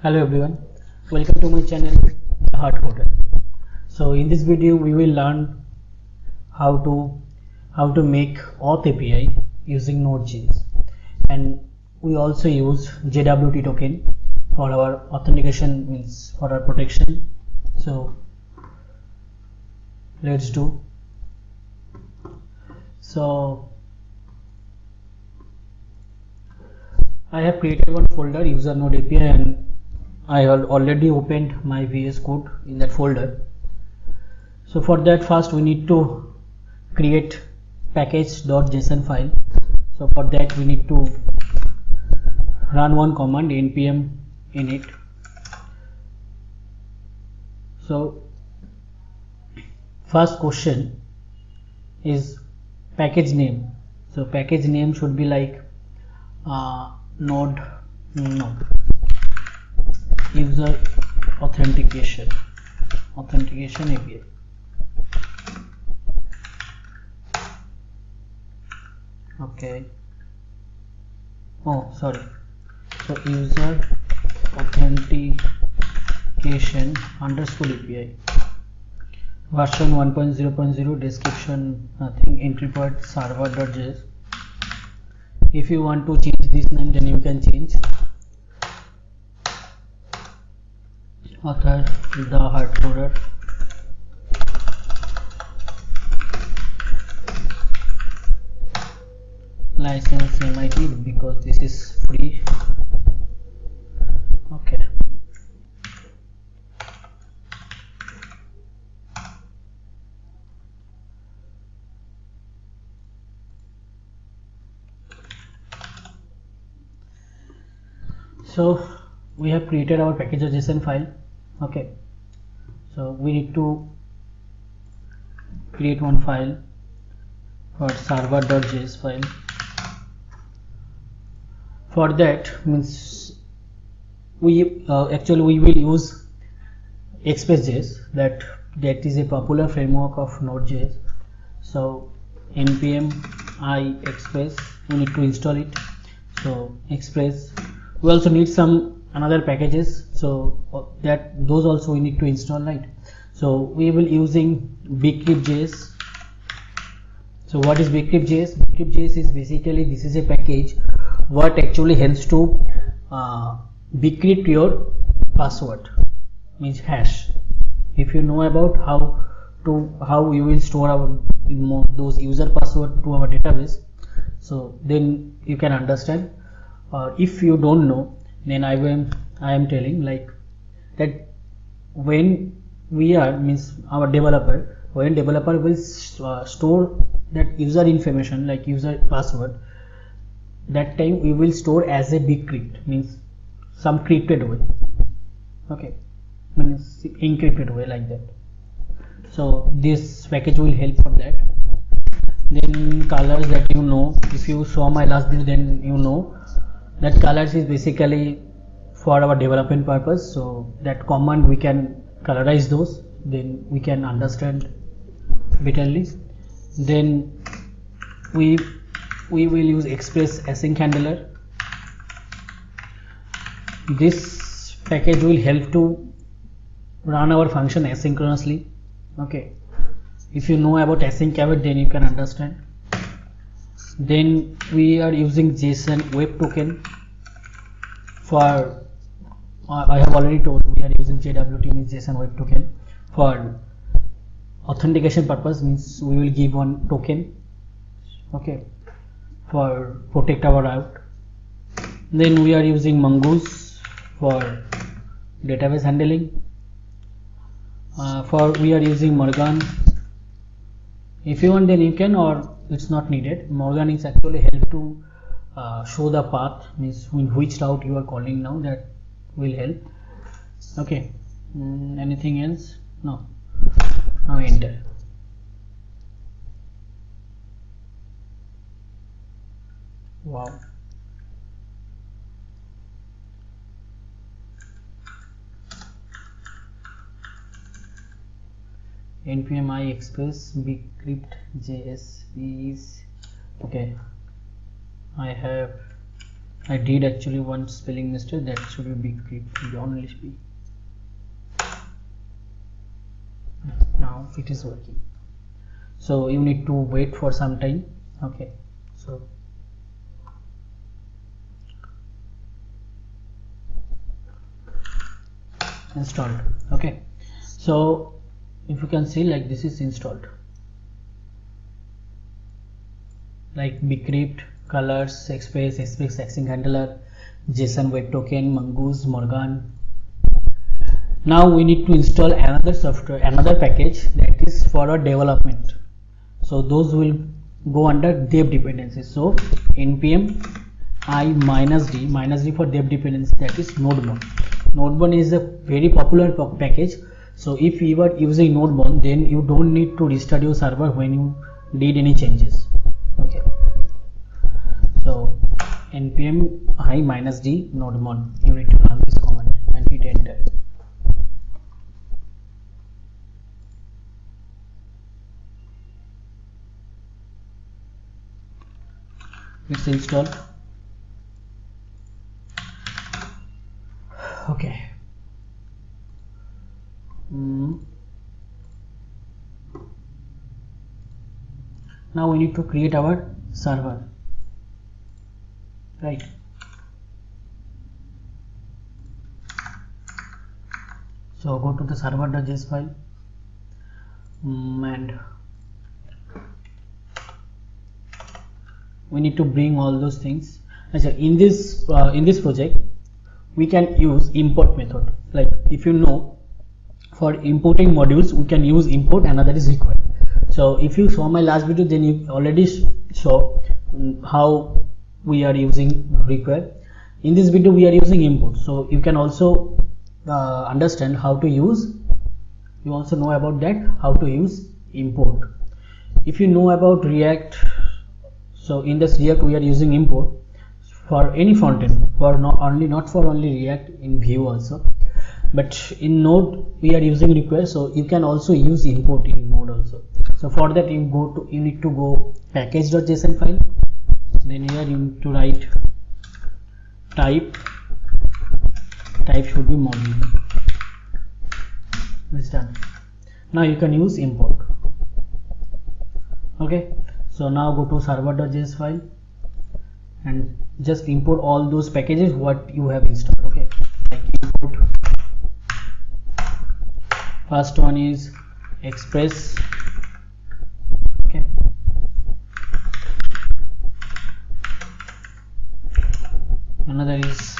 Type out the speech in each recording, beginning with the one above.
Hello everyone, welcome to my channel The Heart Coder. So in this video we will learn how to make auth API using Node.js, and we also use JWT token for our authentication, means for our protection. So let's do. So I have created one folder, user node API, and I have already opened my VS Code in that folder. So for that, first we need to create package.json file. So for that we need to run one command, npm init. So first question is package name. So package name should be like node user authentication API. Okay. Oh, sorry. So user authentication underscore API. Version 1.0.0, description nothing, entry point server.js. If you want to change this name, then you can change. Author The Heart Coder. License MIT because this is free. Okay. So we have created our package.json file. Okay. So we need to create one file for server.js file. For that, means we will use Express.js. That is a popular framework of Node.js. So npm I express, we need to install it. So Express, we also need some another packages, so those also we need to install, right? So we will using bcrypt.js. So what is bcrypt.js? Bcrypt.js is basically, this is a package what actually helps to decrypt your password, means hash. If you know about how you will store those user password to our database, so then you can understand. If you don't know, then I am telling like that when we are, means our developer, when developer will store that user information like user password, that time we will store as a bcrypt, means some crypted way. Okay, means encrypted way, like that. So this package will help for that. Then colors, that you know, if you saw my last video, then you know that colors is basically for our development purpose. So that command we can colorize those, then we can understand bitterly. Then we will use express async handler. This package will help to run our function asynchronously. Okay, if you know about async await, then you can understand. Then we are using JSON web token for I have already told, we are using JWT, means JSON web token, for authentication purpose, means we will give one token, okay, for protect our route. Then we are using Mongoose for database handling. We are using Morgan. If you want, then you can, or it's not needed. Morgan is actually help to show the path, means in which route you are calling now, that will help. Okay. Anything else? No. Now enter. Wow. npm I express bcrypt.js is okay. I have I did actually one spelling mistake. That should be only be. Now it is working. So you need to wait for some time. Okay, so installed. Okay, so if you can see, like, this is installed, like bcrypt, colors, Express, accessing handler, JSON web token, Mongoose, Morgan. Now we need to install another software, another package that is for our development. So those will go under dev dependencies. So npm I -d for dev dependency, that is Nodemon. Nodemon is a very popular package. So if you are using Nodemon, then you don't need to restart your server when you did any changes. Okay. So npm I -d Nodemon. You need to run this command and hit enter. It's installed. Okay. Now we need to create our server, right? So go to the server.js file, and we need to bring all those things. In this project we can use import method. Like, if you know, for importing modules we can use import, another is require. So if you saw my last video, then you already saw how we are using require. In this video we are using import, so you can also understand how to use, you also know about that, how to use import. If you know about React, so in this React we are using import for any frontend, for not for only React, in Vue also, but in Node we are using require, so you can also use import in Node also. So for that you need to go package.json file, then here you need to write type should be module. It's done. Now you can use import. Okay, so now go to server.js file and just import all those packages what you have installed. Okay, like import, first one is Express. Okay, another is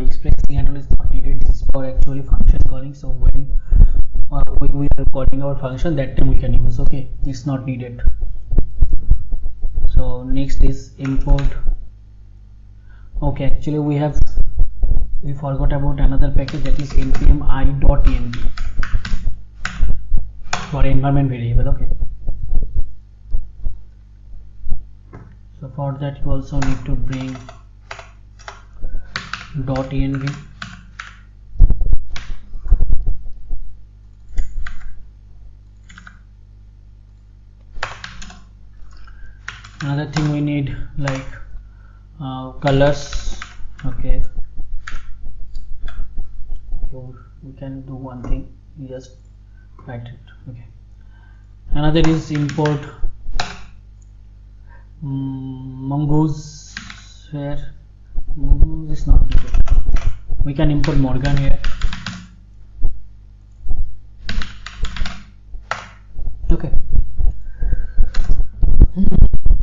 Express handle is not needed. This is for actually function calling. So when we are calling our function, that time we can use. Okay, it's not needed. So next is import. Okay, actually we forgot about another package, that is npm i.env for environment variable. Okay, so for that you also need to bring .env. Another thing we need, like colors. Okay, we can do one thing, you just write it. Okay, another is import Mongoose. Where Mongoose is not needed. We can import Morgan here. Okay,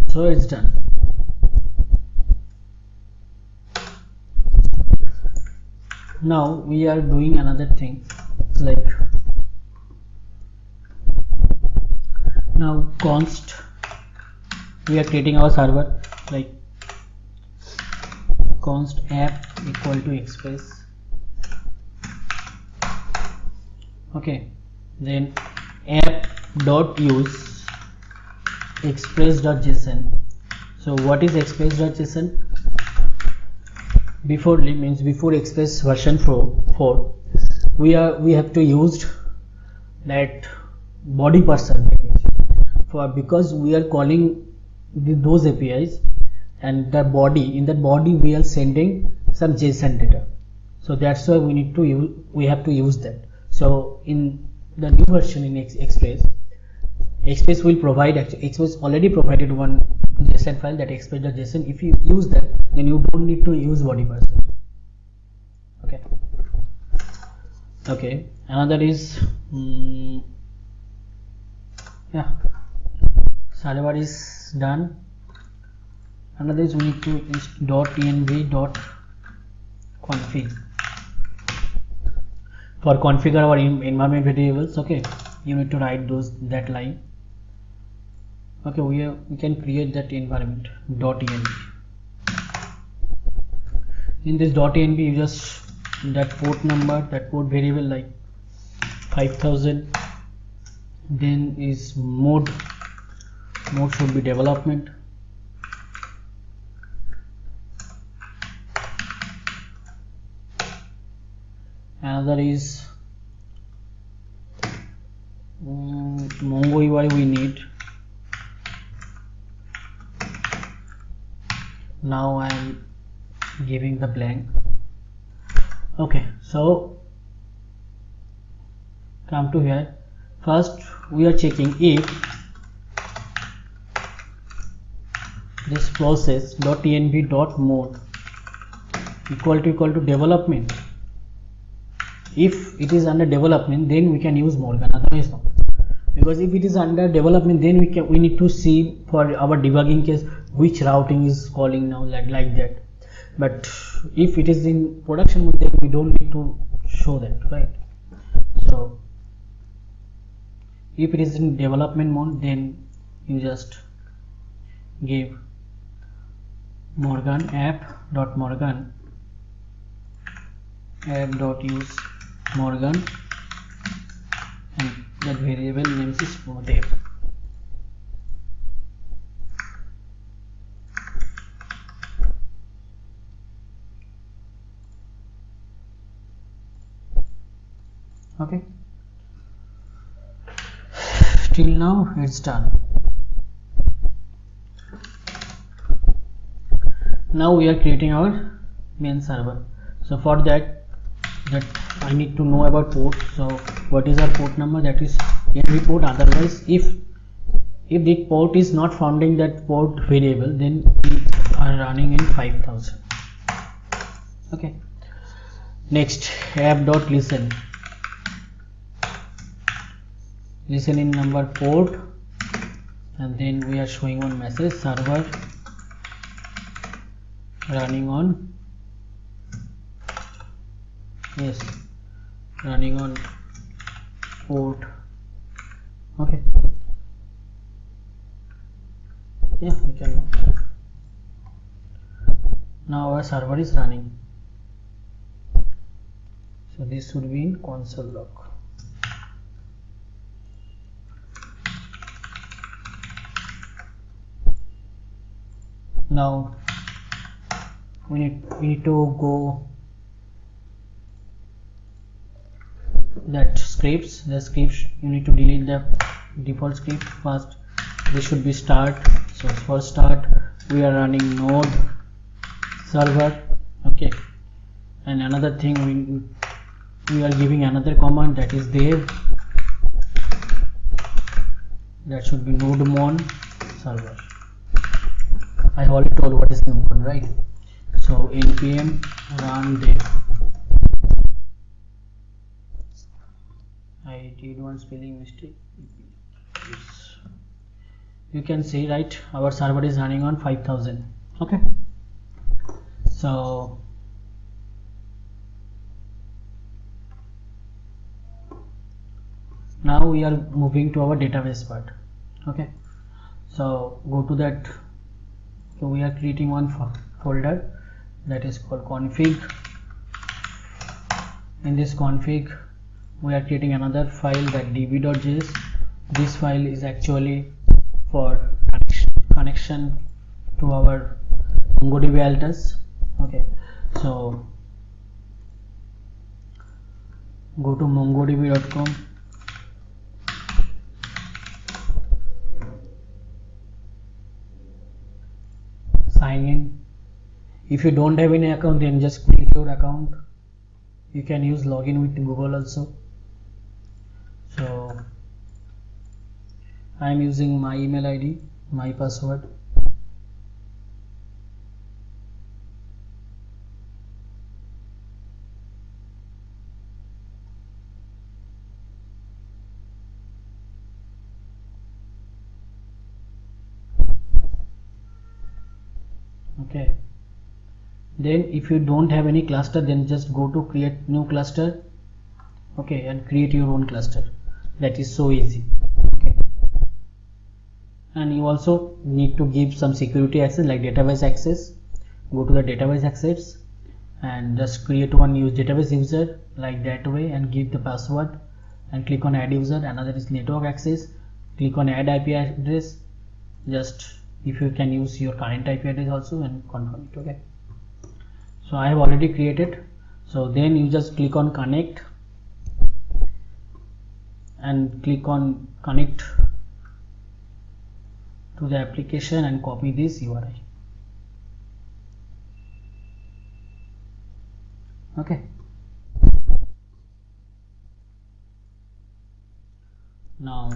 so it's done. Now we are doing another thing, like now const, we are creating our server, like const app equal to express. Okay, then app dot use express.json. So what is express.json? Before Express version 4 we have to use that body person package, because we are calling those APIs, and the body, in that body we are sending some JSON data. So that's why we have to use that. So in the new version in Express will provide, Express already provided one JSON file, that express.json. If you use that, then you don't need to use body parser. Okay, another is yeah, server is done. Another is we need to .env.config for configure our environment variables. Okay, you need to write that line. Okay, we can create that environment .env. In this .env, you just that port number, that port variable like 5000. Then is mode should be development. Another is Mongo UI we need. Now I am giving the blank. Okay, so come to here. First we are checking if this process .env.mode equal to development. If it is under development, then we can use Morgan, otherwise not. Because if it is under development, then we need to see for our debugging case which routing is calling now, like that. But if it is in production mode, then we don't need to show that, right? So if it is in development mode, then you just give Morgan app.morgan app.use Morgan, and that variable name is dev. Okay, till now it's done. Now we are creating our main server. So for that I need to know about port. So what is our port number? That is env port. Otherwise, if the port is not found in that port variable, then we are running in 5000. Okay, next app.listen, listen in number port, and then we are showing one message server running on running on port. Okay, yeah, we can. Now our server is running, so this should be in console log. Now we need to go that scripts. The scripts, you need to delete the default script first. This should be start. So for start we are running node server. Okay, and another thing, we are giving another command, that is dev. That should be nodemon server. I already told what is nodemon, right? So npm run dev. I did one spelling mistake. You can see, right, our server is running on 5000. Okay, so now we are moving to our database part. Okay, so go to that. So we are creating one folder that is called config. In this config we are creating another file, that db.js. This file is actually for connection to our MongoDB Altus. Okay, so go to mongodb.com. If you don't have any account, then just create your account. You can use login with Google also. So I am using my email ID, my password. Okay, then if you don't have any cluster, then just go to create new cluster. Okay, and create your own cluster. That is so easy. Okay, and you also need to give some security access like database access. Go to the database access and just create one database user like that way and give the password and click on add user. Another is network access, click on add IP address. Just if you can use your current IP address also and confirm it. Okay, so I have already created. So then you just click on connect and click on connect to the application and copy this URI. Okay, now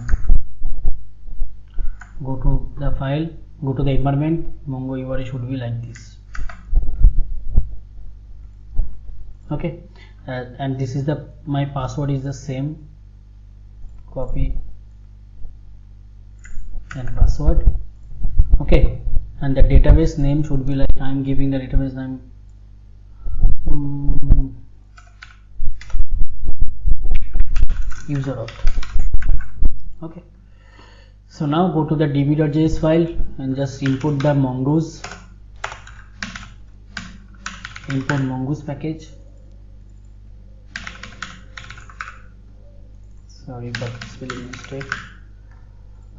go to the file, go to the environment. Mongo URI should be like this. Okay, and this is my password is the same. Copy and password. Okay, and the database name should be like I am giving the database name user out. Okay, so now go to the db.js file and just import the mongoose, import mongoose package. Sorry for spelling mistake.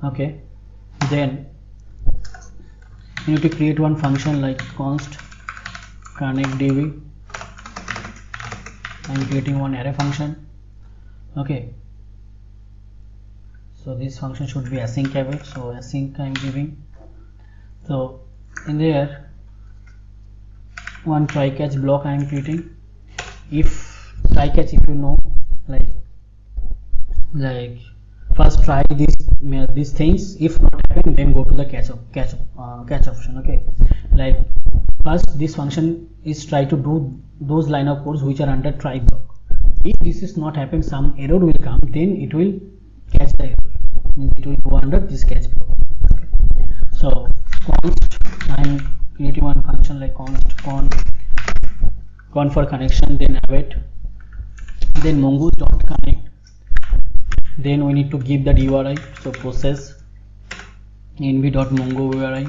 Okay, then you need to create one function like const connect db. I am creating one array function. Okay, so this function should be async await, so async I am giving. So in there one try catch block I am creating. If try catch, if you know, like first try these things, if not happen then go to the catch option. Okay, like first this function is try to do those line of codes which are under try block. If this is not happen, some error will come, then it will catch the error, means it will go under this catch block. Okay. So const, I am creating one function like const con for connection, then await, then mongoose dot connect. Then we need to give that URI, so process nv.mongo URI.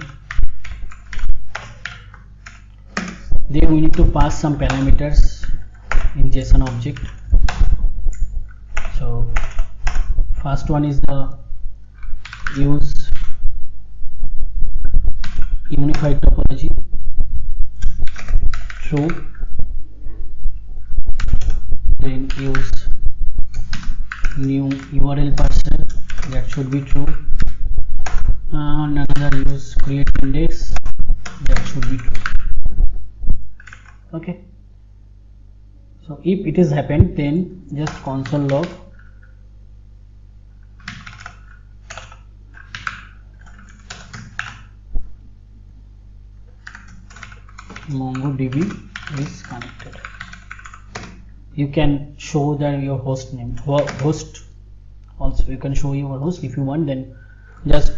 Then we need to pass some parameters in JSON object. So first one is the use unified topology, true. Then use new URL parser, that should be true. And another use create index, that should be true. Okay, so if it is happened, then just console log MongoDB is connected. You can show that your host name, host also you can show your host if you want. Then just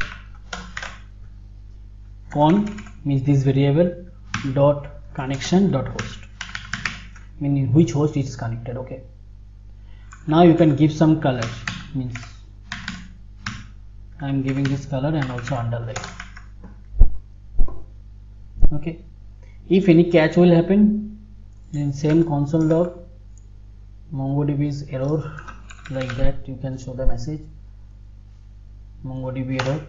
con means this variable dot connection dot host, meaning which host is connected. Okay, now you can give some color, means I am giving this color and also underline. Okay, if any catch will happen, then same console log MongoDB's error, like that you can show the message MongoDB error.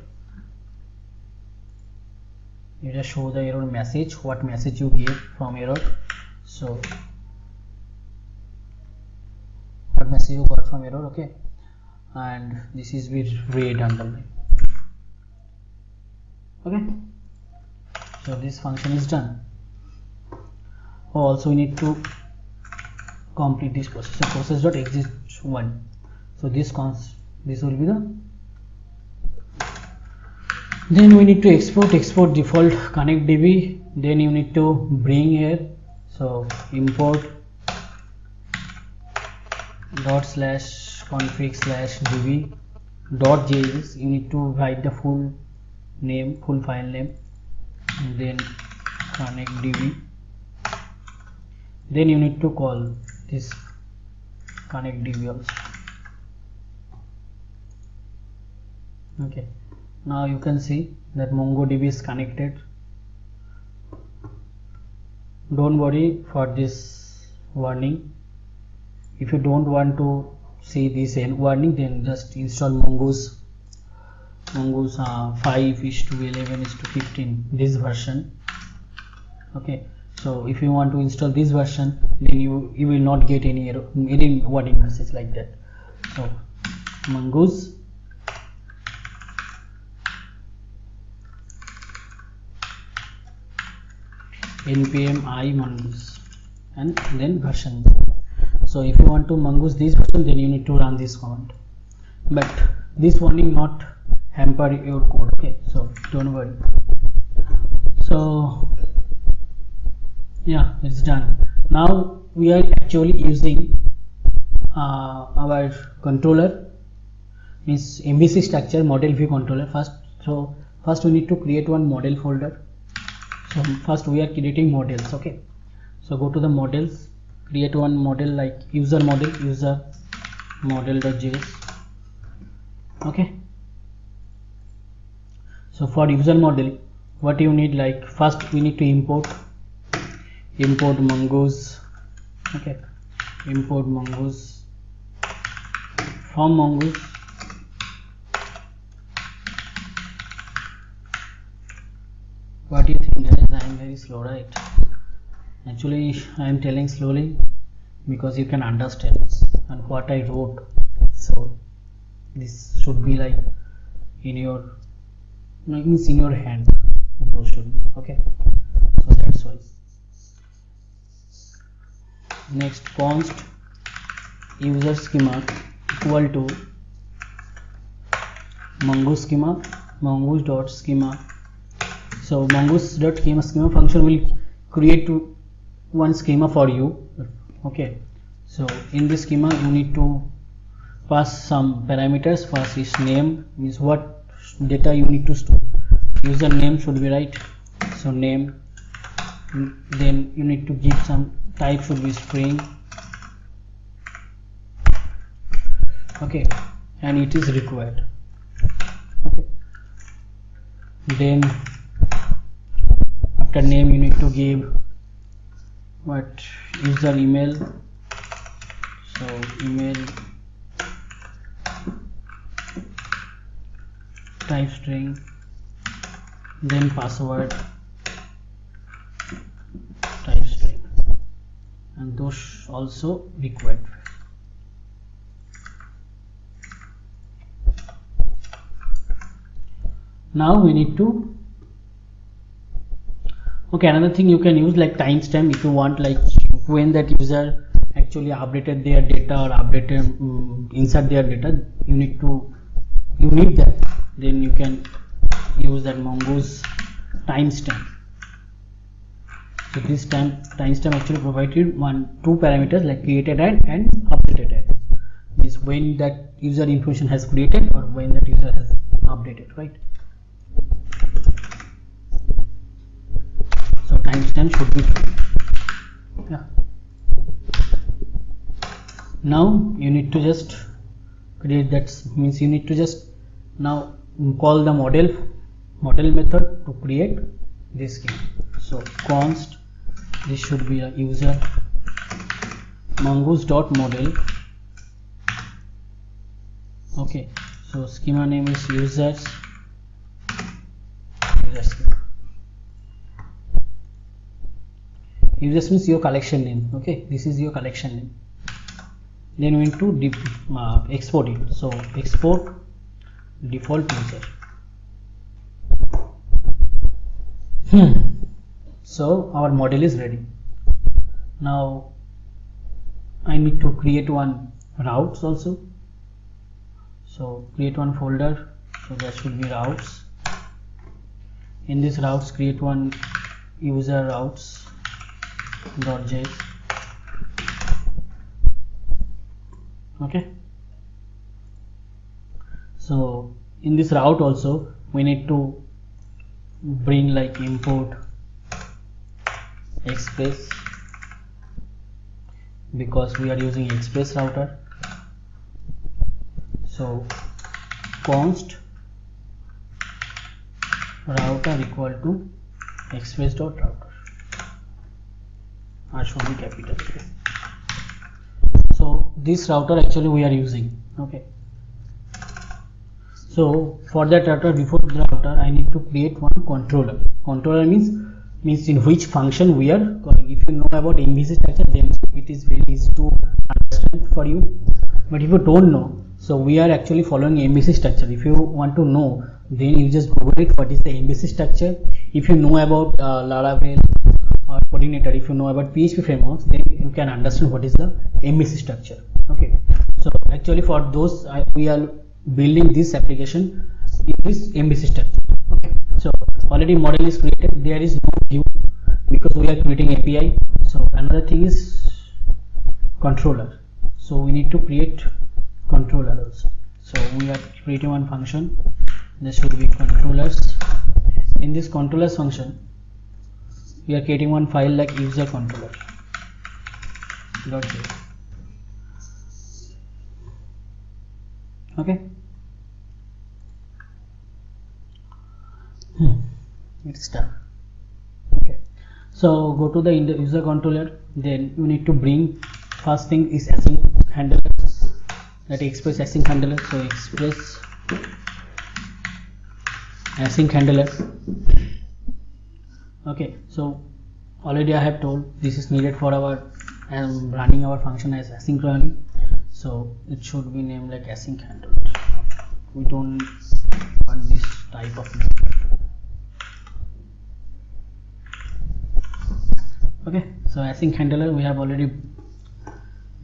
You just show the error message, what message you gave from error. So what message you got from error. Okay, and this is with red underline. Okay, so this function is done. Also we need to complete this process. So process.exist1. So this will be the, then we need to export default connectdb. Then you need to bring here, so import ./config/db.js. you need to write the full file name, and then connectdb. Then you need to call this connectdb also. Okay, now you can see that MongoDB is connected. Don't worry for this warning. If you don't want to see this warning, then just install Mongoose 5:11:15, this version. Okay, so if you want to install this version, then you will not get any warning message like that. So Mongoose npm I mongoose and then version. So if you want to mongoose this version, then you need to run this command, but this warning not hamper your code. Okay, so don't worry. So yeah, it's done. Now we are actually using our controller, means MVC structure model view controller first. So first we need to create one model folder. So first we are creating models. Okay, so go to the models, create one model like user model.js. Okay, so for user model, what you need, like first we need to import mongoose. Okay, import mongoose from mongoose. What do you think, guys? I am very slow, right? Actually I am telling slowly because you can understand and what I wrote. So this should be like in your hand. Those should be okay. So that's why. Next, const user schema equal to mongoose schema, mongoose.schema. So mongoose.schema function will create one schema for you. Okay, so in this schema you need to pass some parameters. First is name, means what data you need to store. User name should be right, so name. Then you need to give some type, should be string. Okay, and it is required. Okay, then after name you need to give what user email, so email type string, then password type string, and those also required. Now we need to, okay, another thing you can use like timestamp if you want, like when that user actually updated their data or updated insert their data, you need that, then you can use that mongoose timestamp. So this timestamp actually provided two parameters like created and updated at, means when that user information has created or when that user has updated, right? So timestamp should be true. Yeah. Now you need to just create that, means you need to just now call the model method to create this schema. So const, this should be a user mongoose.model. Okay, so schema name is user schema. Users means your collection name. Okay, this is your collection name. Then we need to export it. So export default user. So our model is ready. Now I need to create one routes also. So create one folder, so that should be routes. In this routes, create one user routes.js. Okay, so in this route also we need to bring like import express, because we are using express router. So const router equal to express.router, R should be capital. So this router actually we are using. Okay, so for that router, before the router I need to create one controller. Controller means in which function we are calling. If you know about MVC structure, then it is very easy to understand for you, but if you don't know, so we are actually following MVC structure. If you want to know, then you just Google it, what is the MVC structure. If you know about Laravel or Coordinator, if you know about PHP frameworks, then you can understand what is the MVC structure. Okay, so actually for those we are building this application in this MVC structure. Okay, so already model is created, there is no view because we are creating API. So another thing is controller, so we need to create controller also. So we are creating one function, there should be controllers. In this controllers function we are creating one file like user controller.js. Okay, it's done. Okay, so go to the user controller, then you need to bring, first thing is async handler, that express async handler. So express async handler. Okay, so already I have told this is needed for our running our function as asynchronously, so it should be named like async handler. We don't want this type of name. Okay, so async handler we have already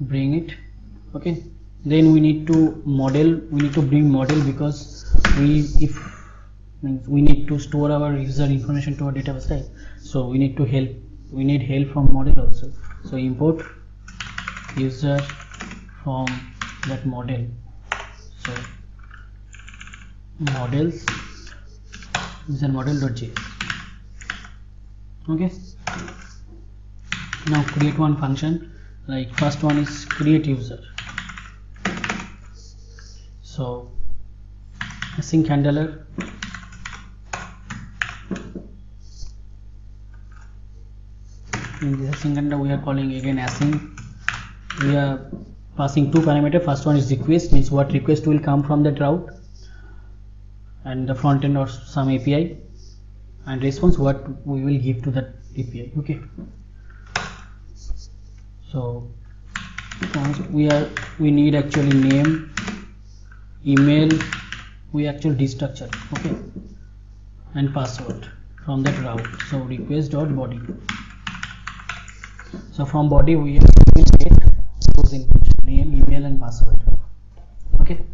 bring it. Okay, then we need to bring model, because we need to store our user information to our database, right? So we need help from model also. So import user from that model. So models user model.js. Okay, now create one function, like first one is create user. So async handler, in this async handler we are calling again async. We are passing two parameters. First one is request, means what request will come from that route and the front end or some API, and response, what we will give to that API. Okay, so we need actually name, email, we actually destructure. Okay, and password from that route. So request.body. So from body we will get those inputs, name, email and password. Okay,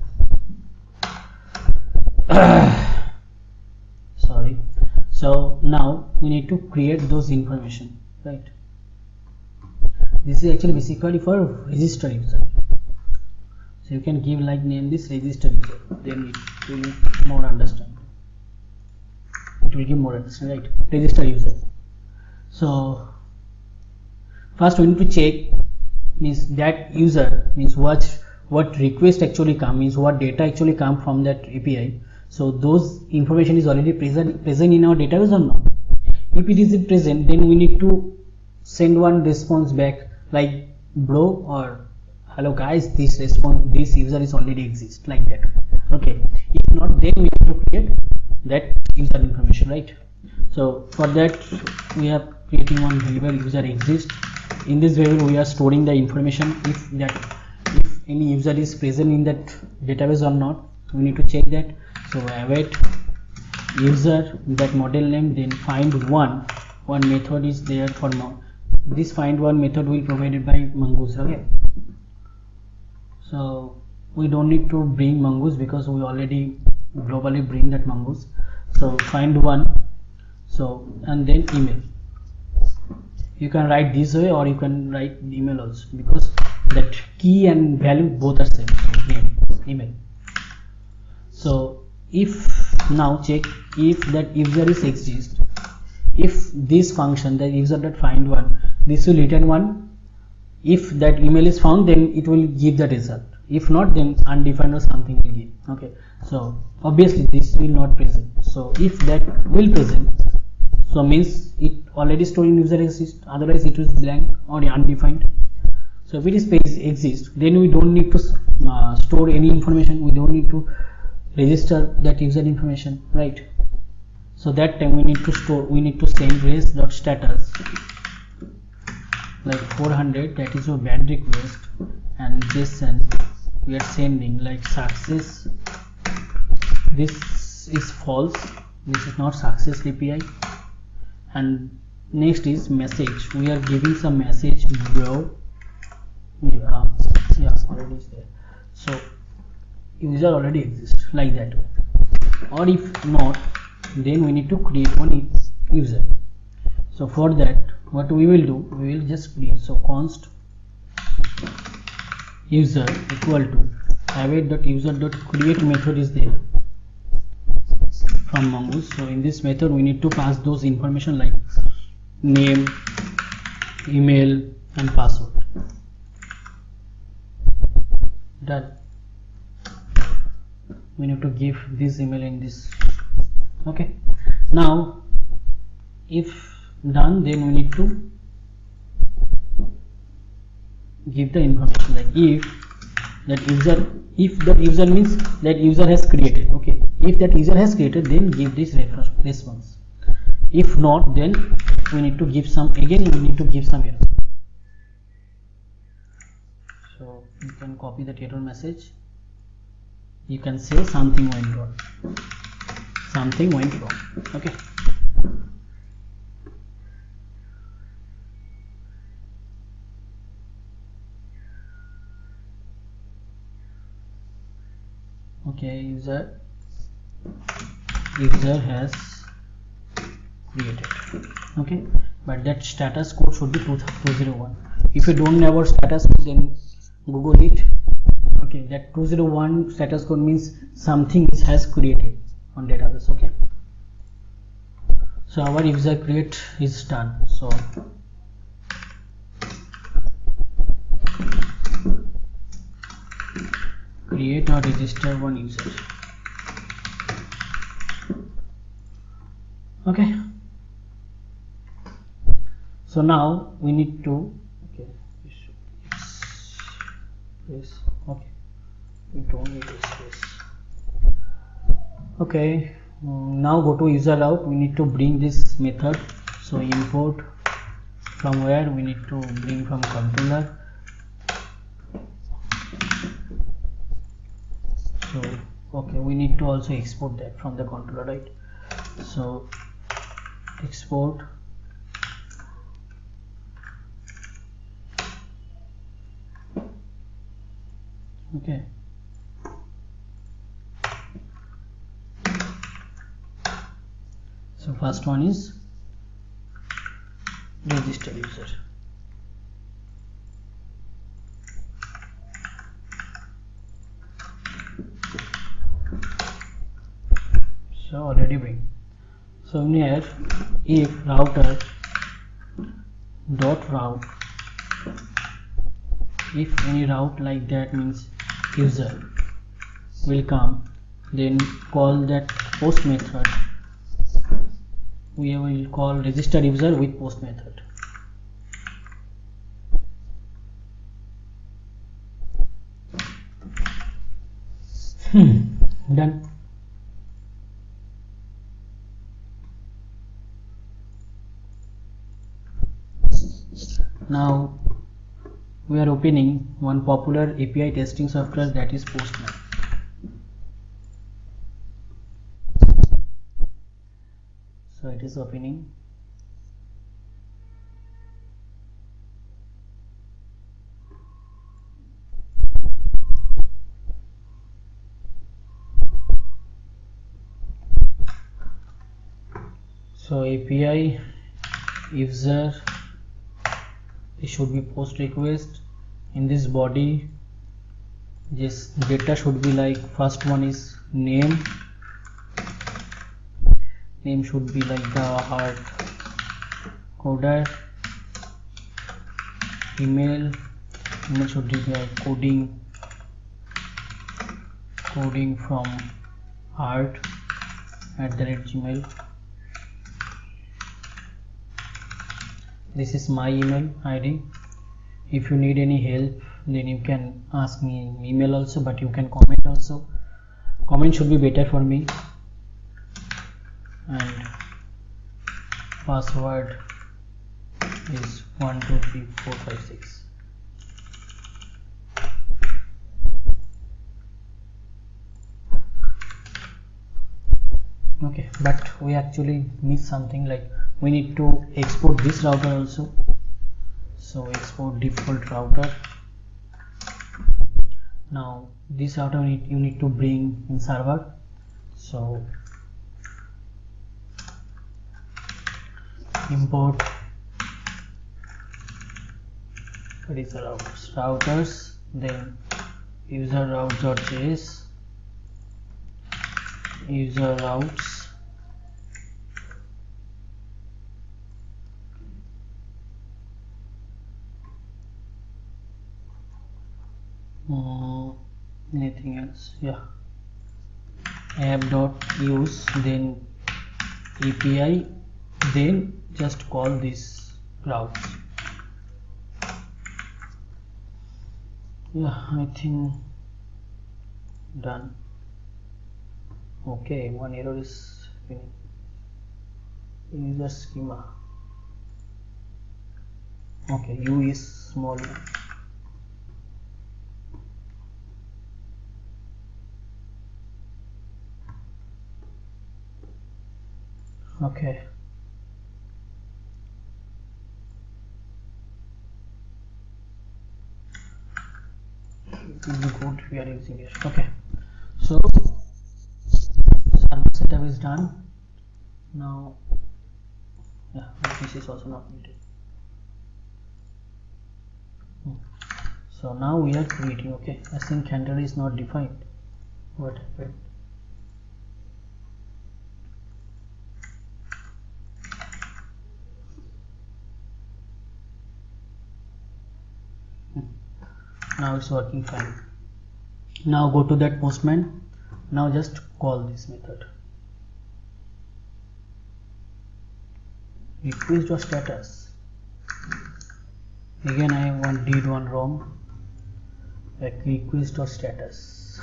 sorry. So now we need to create those information, right? This is actually basically for register user. So you can give like name this register user, then it will more understand. It will give more understand, right? Register user. So first we need to check, means that user, means what request actually come, means what data actually come from that API. So those information is already present in our database or not. If it is present, then we need to send one response back like bro or hello guys, this user is already exist, like that. Okay, if not, then we have to create that user information, right? So for that we are creating one variable user exist. In this variable we are storing the information, if any user is present in that database or not, we need to check that. So await user, that model name, then find one method is there for this find one method will be provided by Mongoose. Okay, so we don't need to bring Mongoose because we already globally bring that Mongoose. So find one, so and then email. You can write this way or you can write email also, because that key and value both are same. So name, email. So if now check if that user is exist, if this function, the user that find one, this will return one. If that email is found, then it will give the result. If not, then undefined or something will give. Okay, so obviously this will not present. So if that will present, so means it already stored in user exist, otherwise it is blank or undefined. So if it is page exist, then we don't need to store any information, we don't need to register that user information, right? So that time we need to store, we need to send res.status like 400, that is your band request, and JSON we are sending like success, this is false, this is not success API. And next is message, we are giving some message, bro. Yeah, already is there. So user already exists, like that way. Or if not, then we need to create one user. So for that, what we will do, we will just create, so const user equal to await.user.create method is there from Mongoose. So in this method we need to pass those information like name, email and password. Done. We need to give this email in this. Okay, now if done, then we need to give the information like if that user means that user has created. Okay, if that user has created, then give this response. If not, then we need to give some, again we need to give some error. So you can copy that error message, you can say something went wrong, something went wrong. Okay, okay, user has created. Okay, but that status code should be 201. If you don't know about status code, then Google it. Okay, that 201 status code means something has created on database. Okay, so our user create is done. So create or register one user. Okay, so now we need to, okay, yes, okay, we don't need space. Okay, now go to user route, we need to bring this method. So import from where, we need to bring from controller. So okay, we need to also export that from the controller, right? So export, okay, so first one is register user. So already bring. So here if router dot route, if any route like that means user will come, then call that post method, we will call register user with post method. Done. Now we are opening one popular API testing software, that is Postman. So it is opening. So API user, it should be post request. In this body, this data should be like, first one is name should be like the hard coder, email should be like coding from heart@gmail. This is my email ID. If you need any help, then you can ask me in email also, but you can comment also. Comment should be better for me. And password is 1 2 3 4 5 6. Okay, but we actually miss something, like we need to export this router also. So export default router. Now this router you need to bring in server. So import routers, then user routes.js, user routes, anything else, yeah, app.use, then API, then just call this routes. Yeah, I think done. Okay, one error is happening. User schema. Okay, U is small. Okay. Good, we are using it. Okay, so server setup is done. Now, yeah, this is also not needed. So now we are creating. Okay, async handler is not defined. What happened? Now it's working fine. Now go to that Postman. Now just call this method. Request or status. Again I did one wrong. Like request or status.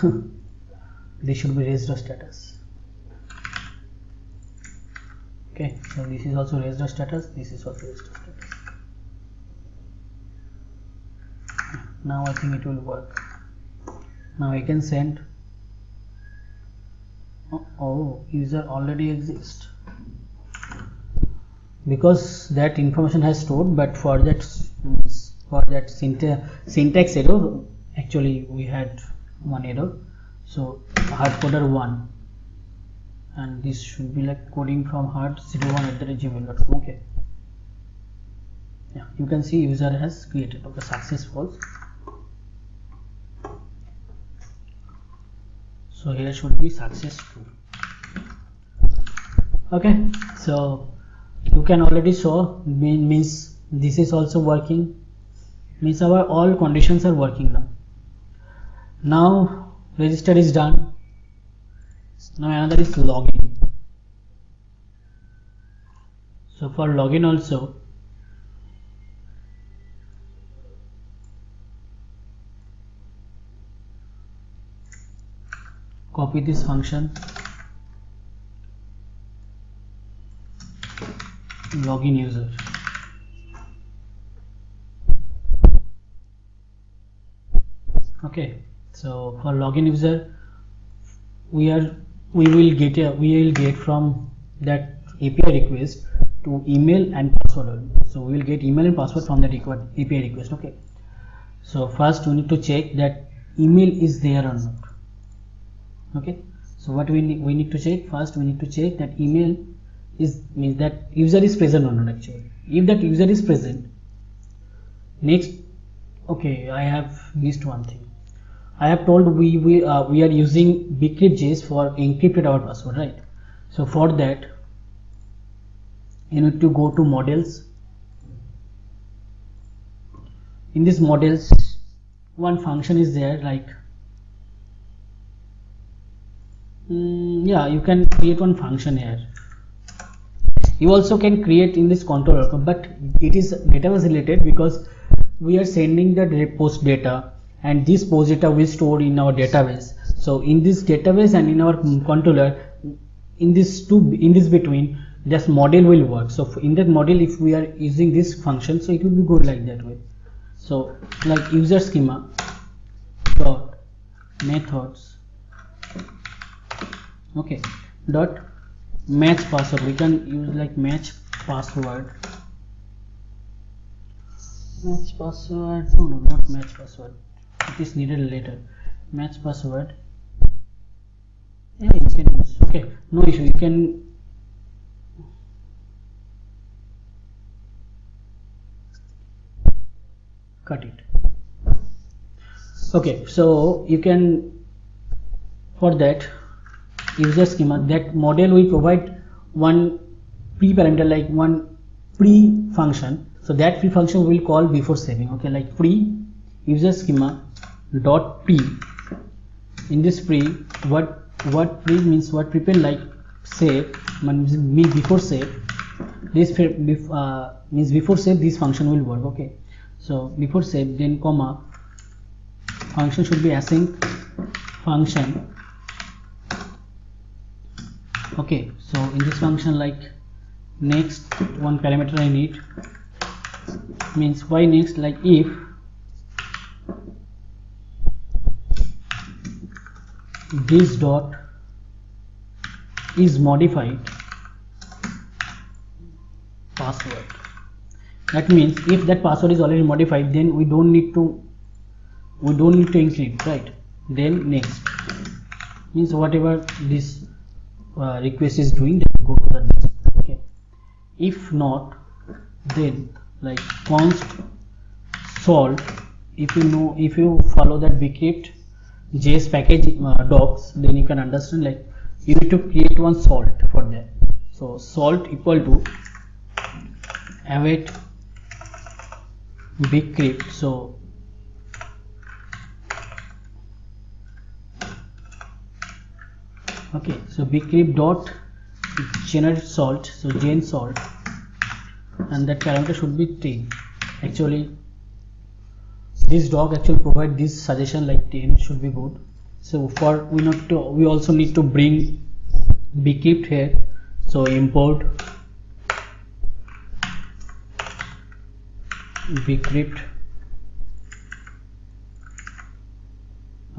This should be raised or status. Okay, so this is also raised or status. This is also raised or status. Now I think it will work. Now I can send. Oh, user already exists, because that information has stored, but for that syntax error, actually we had one error. So hardcoder 1, and this should be like coding from heart01@gmail.com. Okay, yeah, you can see user has created. Okay, successful. So here should be successful. Okay, so you can already show, means this is also working, means our all conditions are working now. Now register is done. Now another is login. So for login also, copy this function, login user. Okay, so for login user, we will get from that API request to email and password only. So we will get email and password from that API request. Okay, so first we need to check that email is there or not. Okay, so what we need to check first, we need to check that email is means that user is present or not. Actually, if that user is present, next, okay, I have missed one thing. I have told we are using bcrypt.js for encrypted our password, right? So for that, you need to go to models. In this models, one function is there, like yeah, you can create one function here. You also can create in this controller, but it is database related because we are sending the post data, and this post data will store in our database. So in this database and in our controller, in this between, this model will work. So in that model, if we are using this function, so it will be good like that way. So like user schema dot methods, okay, dot match password. We can use like match password. Match password, no, not match password, it is needed later. Match password, yeah, you can use, okay, no issue, you can cut it. Okay, so you can, for that user schema, that model will provide one pre-parental, like one pre-function. So that pre-function will call before saving, okay, like pre user schema dot pre. In this pre, what pre means, what prepare, like save means before save. This means before save, this function will work, okay. So before save, then comma, function should be async function, okay. So in this function, like next one parameter I need, means why next, like if this dot is modified password. That means if that password is already modified, then we don't need to encrypt, right? Then next means whatever this request is doing, then go to the next, okay. If not, then like const salt. If you follow that bcrypt JS package docs, then you can understand, like you need to create one salt for that. So salt equal to await bcrypt. So okay, so bcrypt dot generate salt, so gen salt, and that parameter should be 10. Actually this doc actually provide this suggestion, like 10 should be good. So for we also need to bring bcrypt here. So import bcrypt,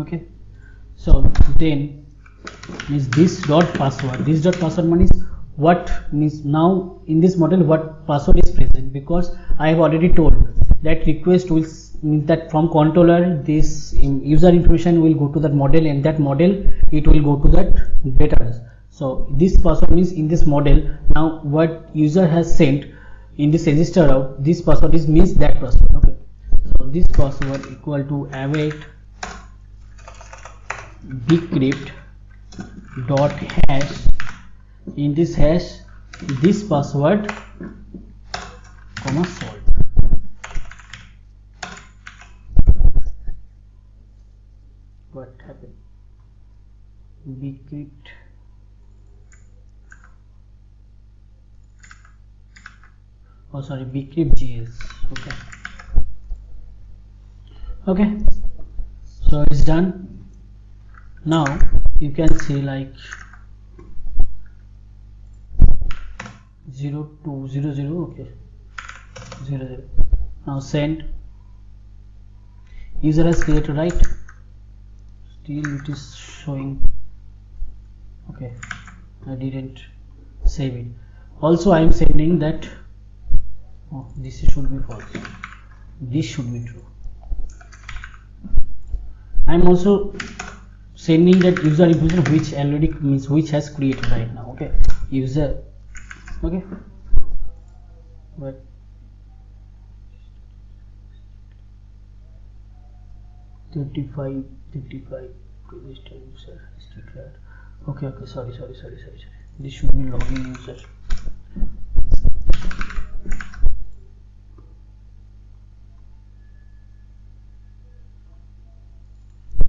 okay. So then means this dot password means what, means now in this model what password is present, because I have already told that request will mean that from controller this user information will go to that model, and that model it will go to that database. So this password means in this model, now what user has sent in this register route, this password is means that password, okay. So this password equal to await bcrypt dot hash. In this hash, this password comma salt. What happened? Bcrypt bcrypt.js, okay, so it's done. Now you can see like 0200, okay, 00. Now send. User has created, right? Still it is showing, okay, I didn't save it. Also I am sending that, oh, this should be false, this should be true. I am also sending that user information which already means which has created right now, okay. User Okay, but thirty-five register user is declared. Okay, sorry. This should be login user.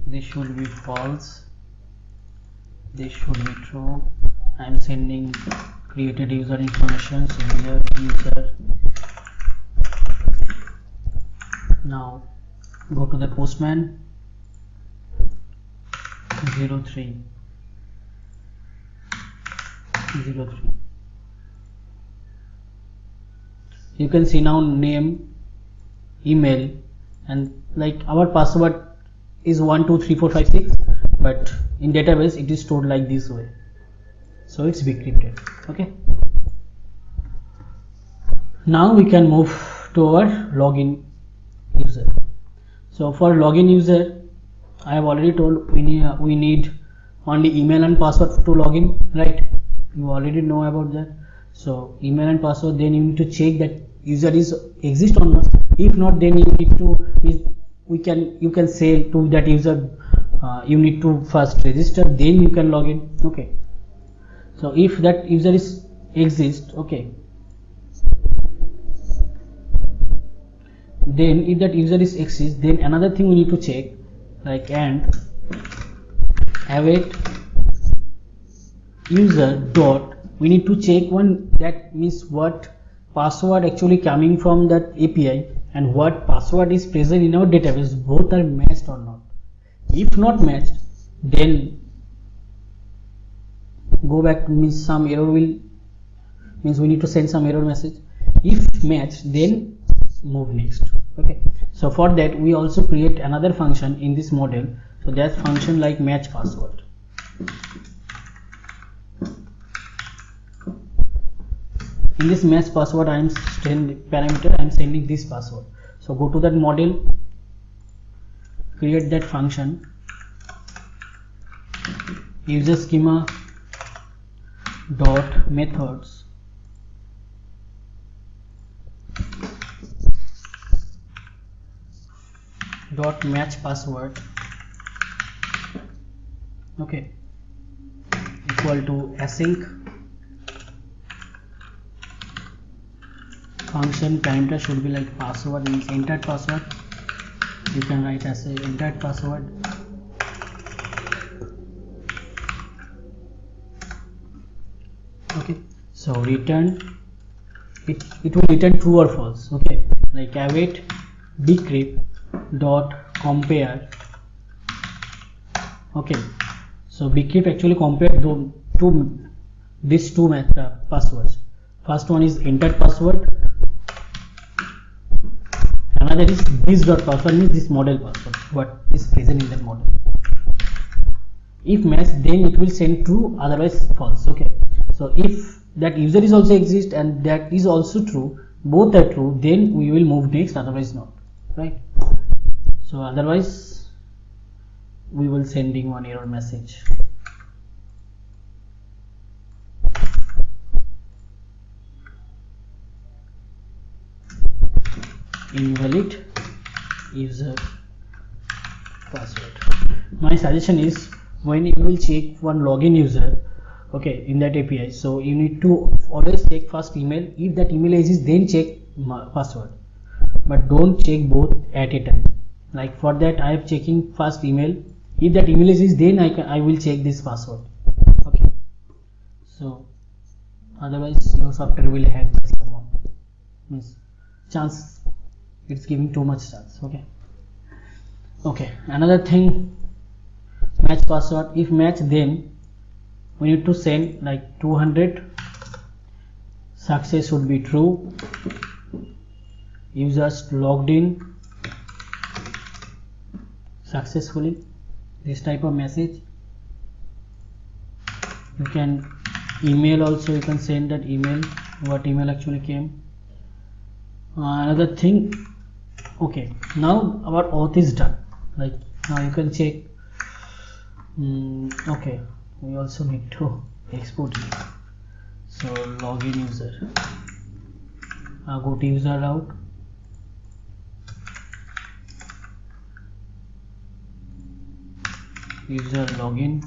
This should be false. This should be true. I am sending created user information, similar user. Now go to the postman 03. You can see now name, email, and like our password is 123456, but in database it is stored like this way, so it's decrypted. Okay, now we can move to our login user. So for login user, I have already told we need only email and password to login, right? You already know about that. So email and password, then you need to check that user is exist or not. If not, then you need to you can say to that user you need to first register, then you can log in. Okay, so if that user is exist, okay, then if that user is exist, then another thing we need to check, like and await user dot, we need to check one, that means what password actually coming from that API and what password is present in our database, both are matched or not. If not matched, then go back, means some error will, means we need to send some error message. If matched, then move next. Okay, so for that we also create another function in this model. So that function like match password. In this match password, I am sending parameter, I am sending this password. So go to that model, create that function user schema dot methods dot match password, okay, equal to async function parameter should be like password, means entered password. You can write as a entered password. Okay, so return it will return true or false. Okay, like await decrypt dot compare. Okay, so decrypt actually compared these two passwords. First one is entered password, another is this dot password, means this model password, what is present in that model. If matched, then it will send true, otherwise false. Okay, so if that user is also exist and that is also true, both are true, then we will move next, otherwise not, right? So otherwise we will sending one error message. Invalid user password. My suggestion is, when you will check one login user, okay, in that API, so you need to always check first email. If that email exists, then check password, but don't check both at a time. Like for that, I am checking first email. If that email exists, then I will check this password. Okay, so otherwise your software will hack this amount, means chance it's giving too much chance. Okay, another thing, match password. If match, then we need to send like 200, success should be true, users logged in successfully, this type of message. You can email also, you can send that email, what email actually came. Another thing, okay, now our auth is done. Like now you can check. Okay, we also need to export it. So login user. Now go to user route. User login,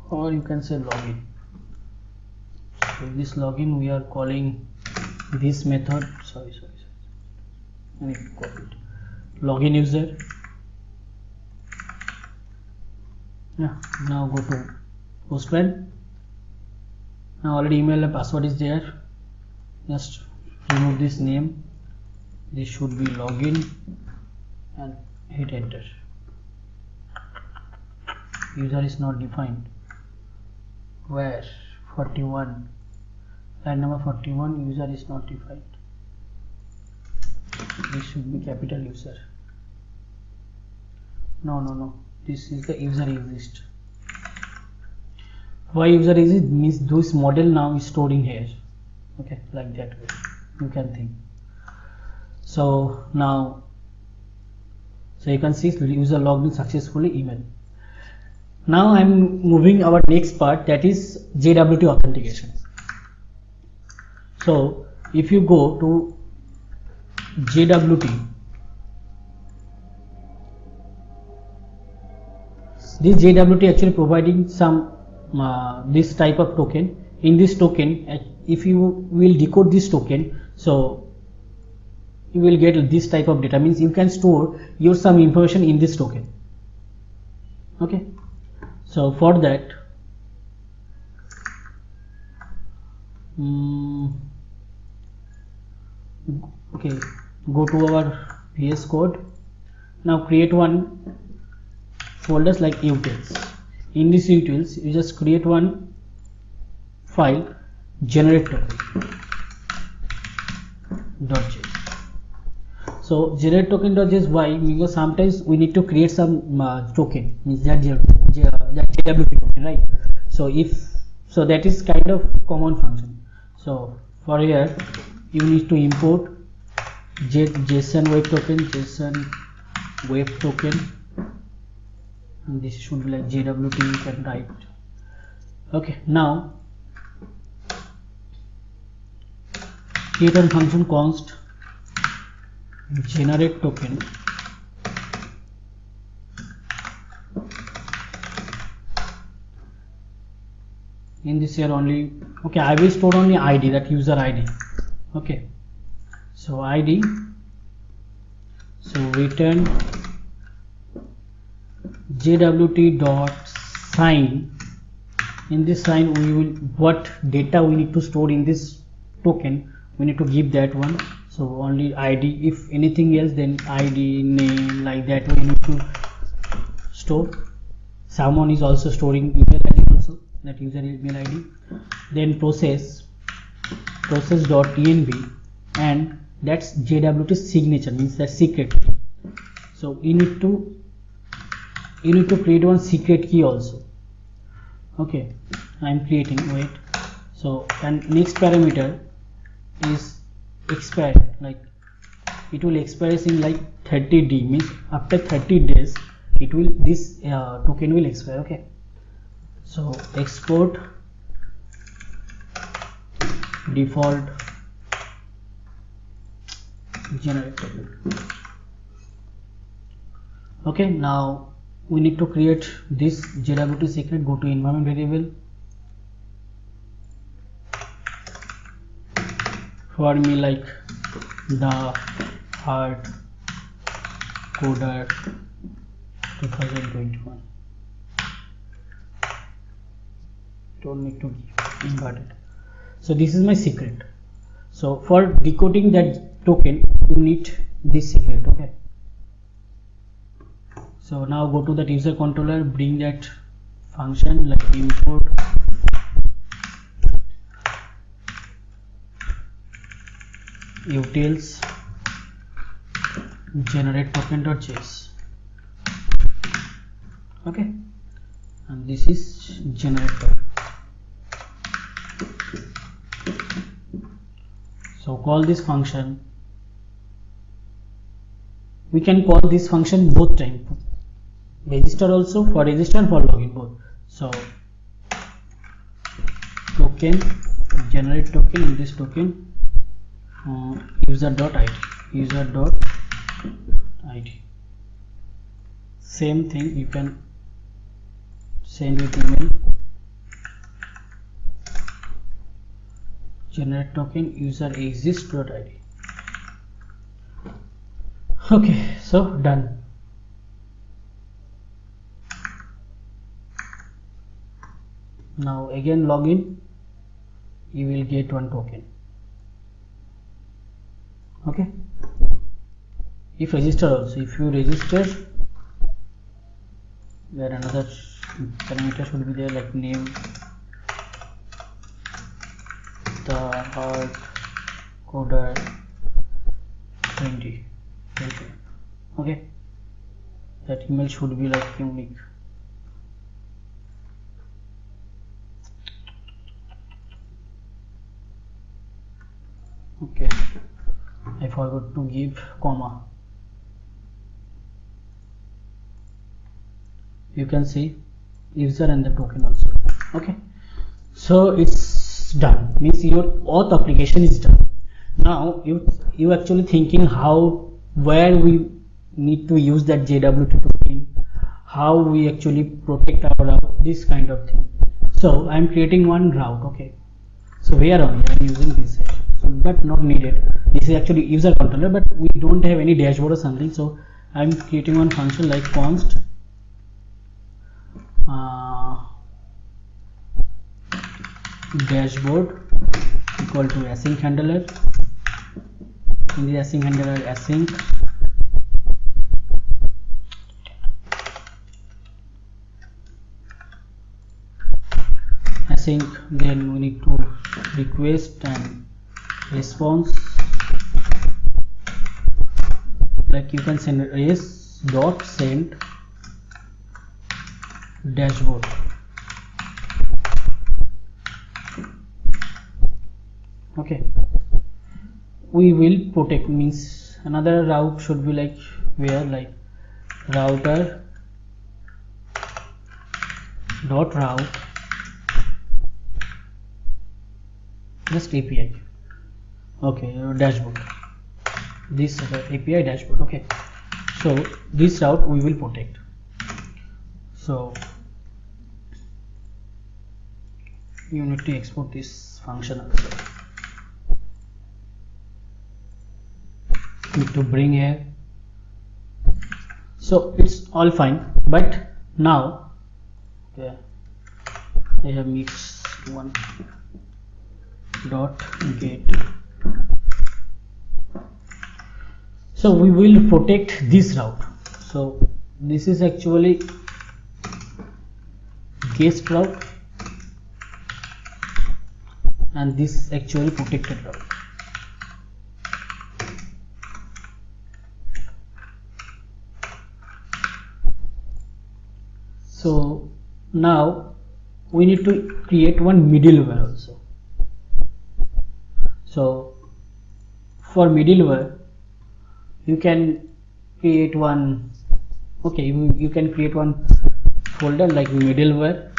or you can say login. So this login we are calling this method. Sorry. I need to copy it. Login user. Yeah. Now go to Postman. Now already email and password is there. Just remove this name. This should be login and hit enter. User is not defined. Where? 41. Line number 41. User is not defined. This should be capital user. No. This is the user exist. Why user exist means this model now is stored in here. Okay, like that way you can think. So now, so you can see user logged in successfully email. Now I'm moving our next part, that is JWT authentication. So if you go to JWT, this JWT actually providing some this type of token. In this token, if you will decode this token, so you will get this type of data, means you can store your some information in this token. Okay, so for that okay, go to our VS Code. Now create one folders like utils. In this utils you just create one file, generate token.js. So generate token.js, why? Because sometimes we need to create some token, means that JWT token, right? So that is kind of common function. So for here you need to import JSON web token, and this should be like JWT, you can write. Okay, now create one function const generate token in this here only. Okay, I will store only ID, that user ID. Okay, so ID, so return JWT dot sign. In this sign we will, what data we need to store in this token, we need to give that one. So only ID, if anything else then ID, name, like that we need to store. Someone is also storing email ID also, that user email ID. Then process.env, and that's JWT signature, means that secret key. So you need to create one secret key also. Okay, I'm creating, wait. So and next parameter is expire, like it will expire in like 30D, means after 30 days it will, this token will expire. Okay, so export default generate token. Okay, now we need to create this JWT secret. Go to environment variable, for me like the hard coder 2021, don't need to invert it. So this is my secret. So for decoding that token you need this secret. Okay, so now go to that user controller, bring that function like import utils generate token.js. Okay, and this is generate token. So call this function. We can call this function both time, register also, for register and for login both. So token, generate token. In this token, user.id, user.id. Same thing you can send with email. Generate token user exist.id. Okay, so done. Now again login, you will get one token. Okay, if register also, if you register, there another parameter should be there, like name, the hard coder 20. Okay, that email should be like unique. Okay, I forgot to give comma. You can see user and the token also. Okay, so it's done, means your auth application is done. Now you actually thinking where we need to use that JWT token, how we actually protect our route, this kind of thing. So I'm creating one route. Okay, so where only I'm using this here, so, but not needed. This is actually user controller, but we don't have any dashboard or something, so I'm creating one function like const dashboard equal to async handler. In the async handler, async, then we need to request and response, like you can send res dot send dashboard. Okay, we will protect, means another route should be like where, like router dot route just API. Okay, dashboard, this API dashboard. Okay, so this route we will protect. So you need to export this function also. Need to bring here. So it's all fine, but now okay, I have mixed one dot get. So we will protect this route. So this is actually guest route, and this actually protected route. So now we need to create one middleware also. So for middleware, you can create one. Okay, you can create one folder like middleware.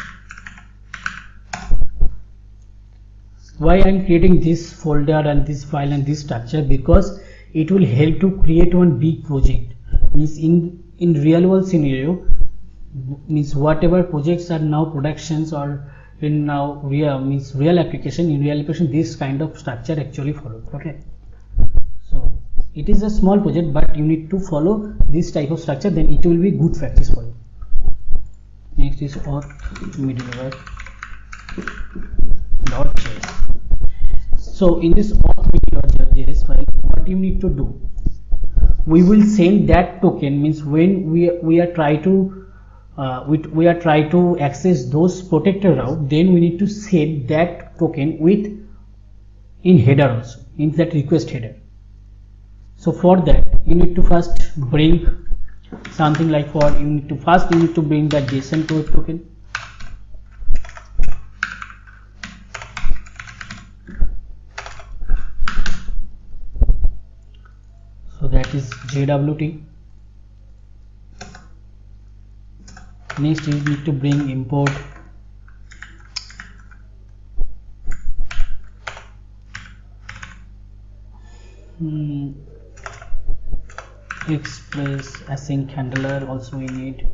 Why I'm creating this folder and this file and this structure? Because it will help to create one big project. Means in real world scenario, means whatever projects are now productions or in now real application, in real application this kind of structure actually follows. Okay, so it is a small project, but you need to follow this type of structure, then it will be good practice for you. Next is auth middleware .js. So in this auth middleware.js file, what you need to do, we will send that token, means when we are try to access those protected route, then we need to send that token with in header also, in that request header. So for that you need to first bring something like you need to bring that JSON code token. So that is JWT. Next you need to bring import express async handler also we need.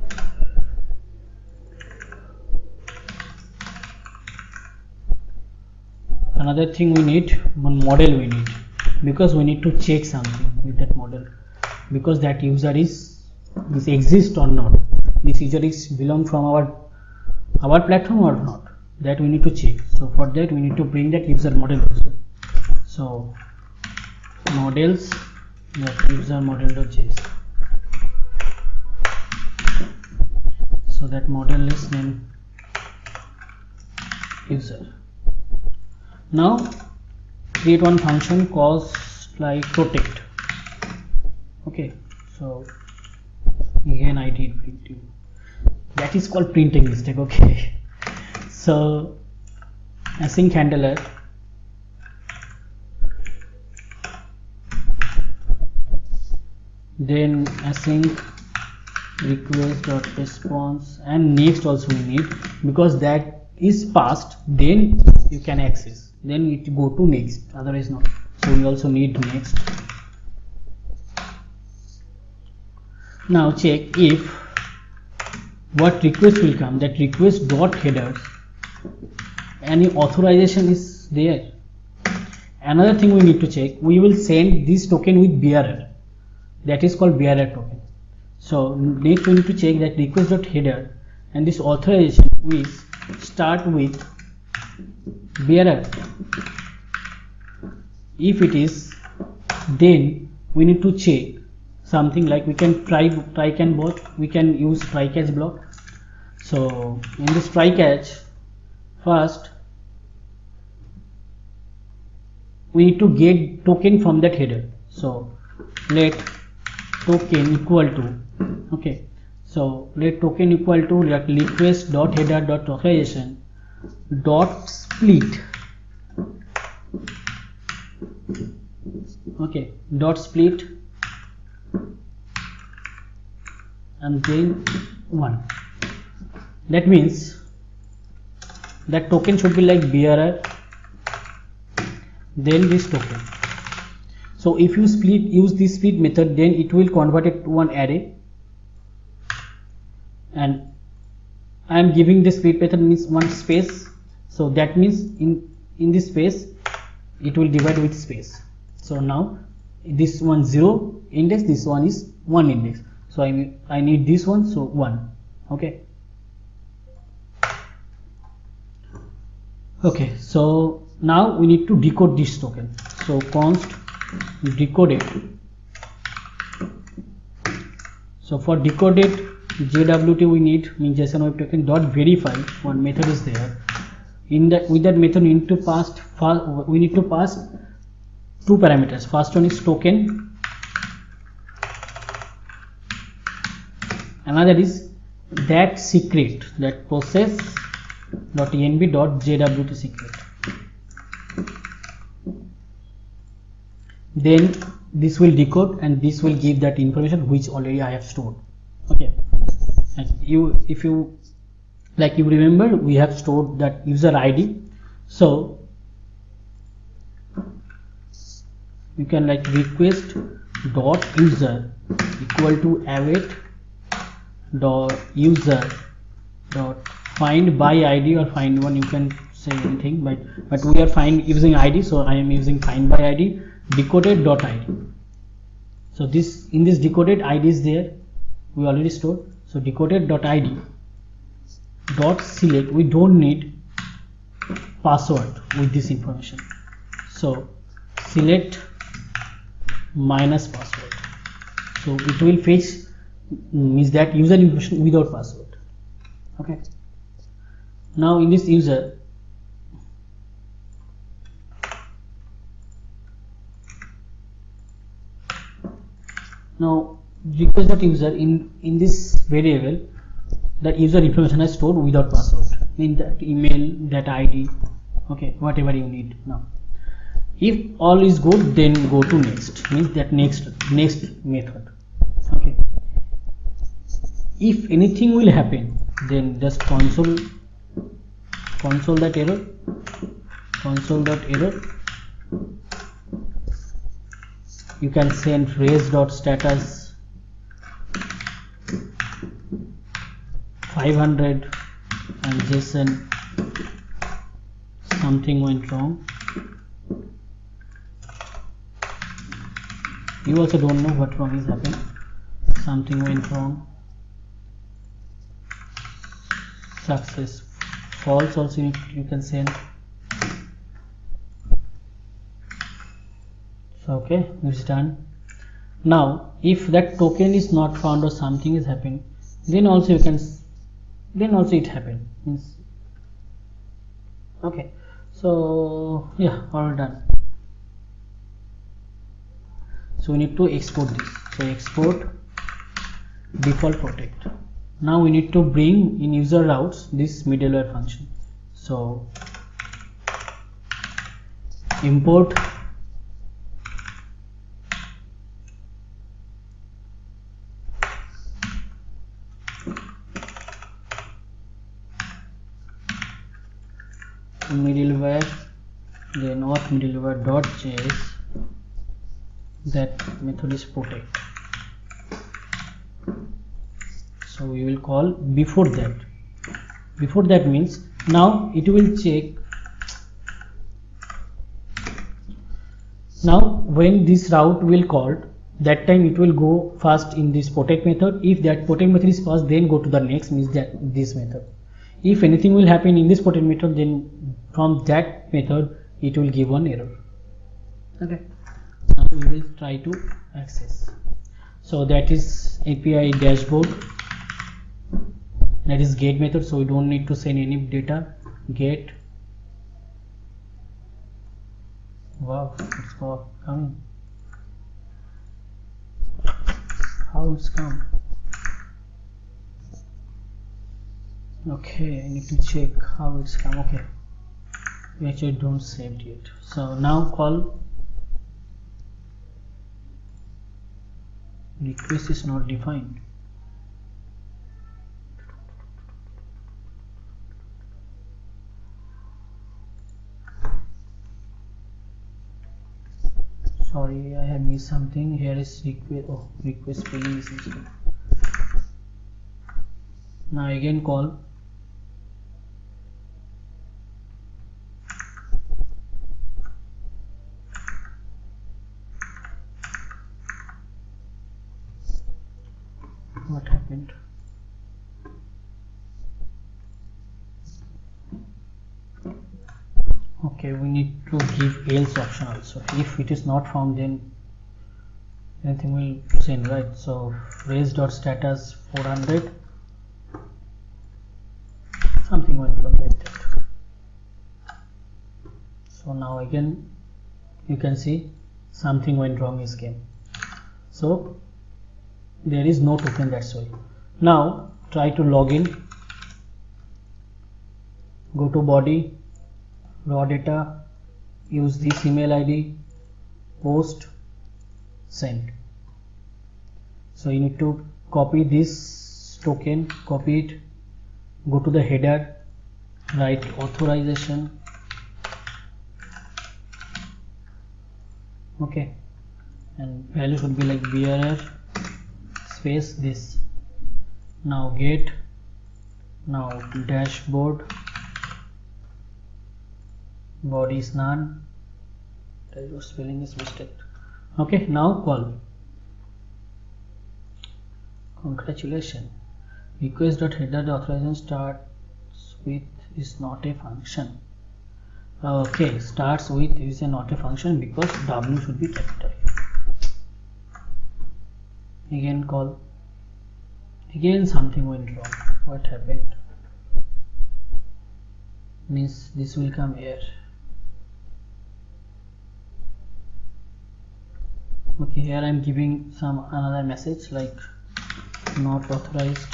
Another thing we need, one model we need, because we need to check something with that model, because that user is exist or not, this user is belong from our platform or not, that we need to check. So for that we need to bring that user model also. So models, that user model.js. So that model is named user. Now create one function calls like protect. Okay, so again I did print, that is called printing mistake. Okay, so async handler, then async request.response, and next also we need, because that is passed, then you can access, then it go to next, otherwise not. So we also need next. Now check if what request will come, that request dot headers, any authorization is there. Another thing we need to check, we will send this token with bearer, that is called bearer token. So next we need to check that request.header and this authorization will start with bearer. If it is, then we need to check something like we can try can both, we can use try catch block. So in this try catch, first we need to get token from that header. So let token equal to, okay, so let token equal to request dot header dot authorization dot split, okay, dot split, and then 1. That means that token should be like bearer, then this token. So if you use this split method, then it will convert it to one array, and I am giving the split method means one space, so that means in this space it will divide with space. So now this one 0 index, this one is 1 index, so I need this one, so 1. Okay, okay, so now we need to decode this token. So const decoded. So for decoded JWT we need means JSON web token dot verify, one method is there. In that, with that method we need to pass two parameters. First one is token, another is that secret, that process dot env dot JWT secret. Then this will decode and this will give that information which already I have stored. Okay, and if you remember, we have stored that user ID, so you can like request dot user equal to await dot user dot find by ID or find one, you can say anything, but we are using ID, so I am using find by ID decoded dot ID. So this, in this decoded ID is there, we already stored. So decoded dot ID dot select, we don't need password with this information, so select minus password, so it will fetch means that user information without password. Okay, now in this user, now request that user in this variable, that user information is stored without password, in that email, that ID, okay, whatever you need. Now if all is good, then go to next, means that next method. Okay, if anything will happen, then just console that error, console.error, you can send raise.status 500 and JSON something went wrong. You also don't know what wrong is happening. Something went wrong. Success. False also you can send. So okay, it's done. Now if that token is not found or something is happening, then also you can, then also it happened. Means okay. So yeah, all done. So we need to export this. So export default protect. Now we need to bring in user routes this middleware function. So import middleware, then auth middleware.js, that method is protect. So we will call before that. Before that means now it will check. Now when this route will called, that time it will go first in this protect method. If that protect method is passed, then go to the next, means that this method. If anything will happen in this protect method, then from that method it will give one error. Okay, now we will try to access. So that is API dashboard, that is get method, so we don't need to send any data. Get, wow, it's coming. How it's come? Okay, I need to check how it's come. Okay, we actually don't save it yet. So now call request is not defined. Sorry, I have missed something. Here is request. Oh, request spelling is missing. Now again call. What happened? Okay, we need to give else option also. If it is not found, then anything will send, right? So raise.status 400, something went wrong like that. So now again you can see something went wrong is came. So there is no token, that's why. Now try to log in. Go to body, raw data, use this email ID, post, send. So you need to copy this token, copy it, go to the header, write authorization. Okay, and value should be like bearer space this. Now get, now dashboard, body is none, your spelling is mistake. Okay, now call. Congratulations, request.header, the authorization starts with is not a function. Okay, starts with is not a function because W should be capital. Again call. Again something went wrong. What happened? Means this will come here. Okay, here I am giving some another message like not authorized.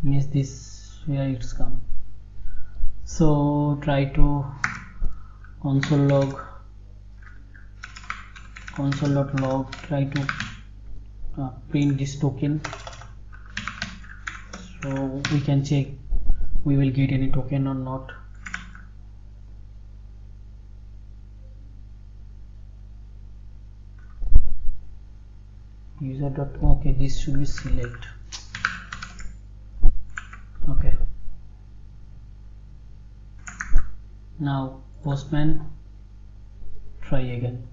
Means this where it's come. So try to console.log, try to print this token, so we can check we will get any token or not. User dot, okay, this should be select. Okay, now Postman, try again.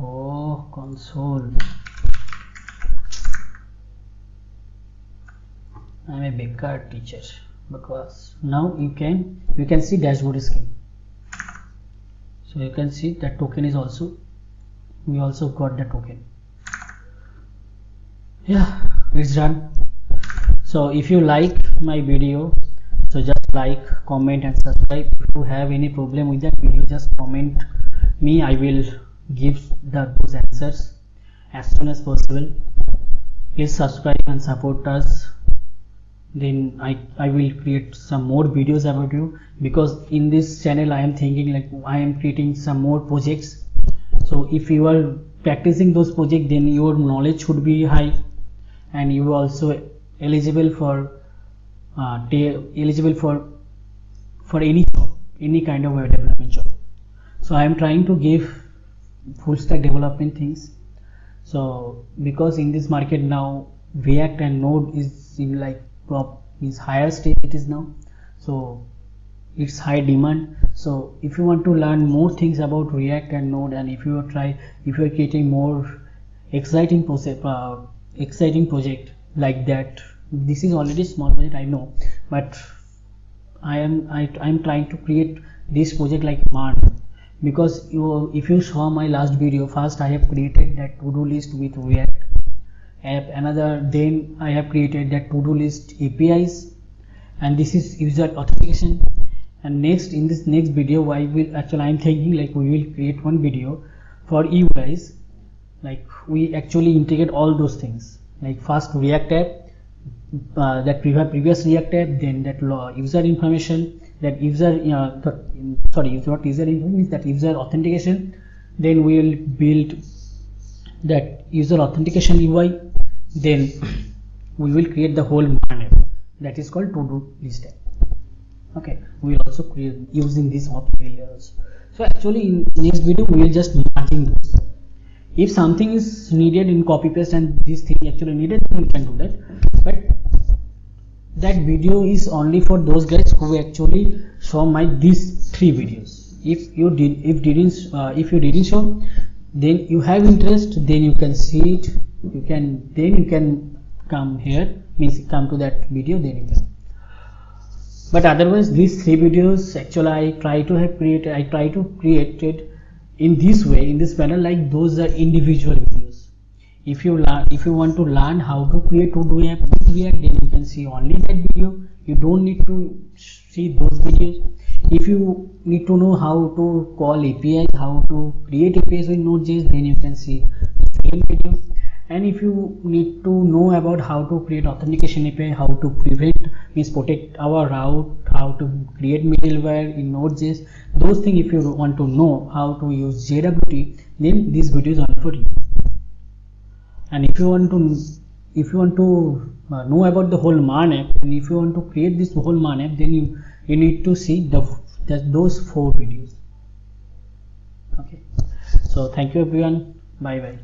Oh, console. I'm a bekar teacher because now you can see dashboard scheme. So you can see that token is also, we also got the token. Yeah, it's done. So if you like my video, so just like, comment and subscribe. If you have any problem with that video, just comment me. I will give those answers as soon as possible. Please subscribe and support us. Then I will create some more videos about you, because in this channel I am thinking like I am creating some more projects. So if you are practicing those projects, then your knowledge should be high, and you are also eligible for any job, any kind of web development job. So I am trying to give full stack development things. So because in this market now React and Node is in like is higher stage it is now, so it's high demand. So if you want to learn more things about React and Node, and if you are creating more exciting project like that, this is already small project I know, but I'm trying to create this project like man, because if you saw my last video, first I have created that to-do list with React app, then I have created that to-do list APIs, and this is user authentication. And next, in this next video, I'm thinking like we will create one video for you guys, like we actually integrate all those things, like first React app, that previous React app, then that user information, that user not user information, that user authentication, then we will build that user authentication UI, then we will create the whole man app that is called to-do list app. Okay, we will also create using this layers. So actually in next video we will just merging this. If something is needed in copy paste and this thing actually needed, we can do that, but that video is only for those guys who actually saw my these 3 videos. If you didn't show, then you have interest, then you can see it, you can come here, means come to that video, then you can. But otherwise these 3 videos actually I try to create it in this way, in this panel, like those are individual videos. If you want to learn how to create to-do app with React, then you can see only that video. You don't need to see those videos. If you need to know how to call APIs, how to create APIs with Node.js, then you can see the same video. And if you need to know about how to create authentication API, how to protect our route, how to create middleware in Node.js, those things, if you want to know how to use JWT, then this video is only for you. And if you want to know about the whole man app, and if you want to create this whole man app, then you need to see those 4 videos. Okay, so thank you everyone, bye bye.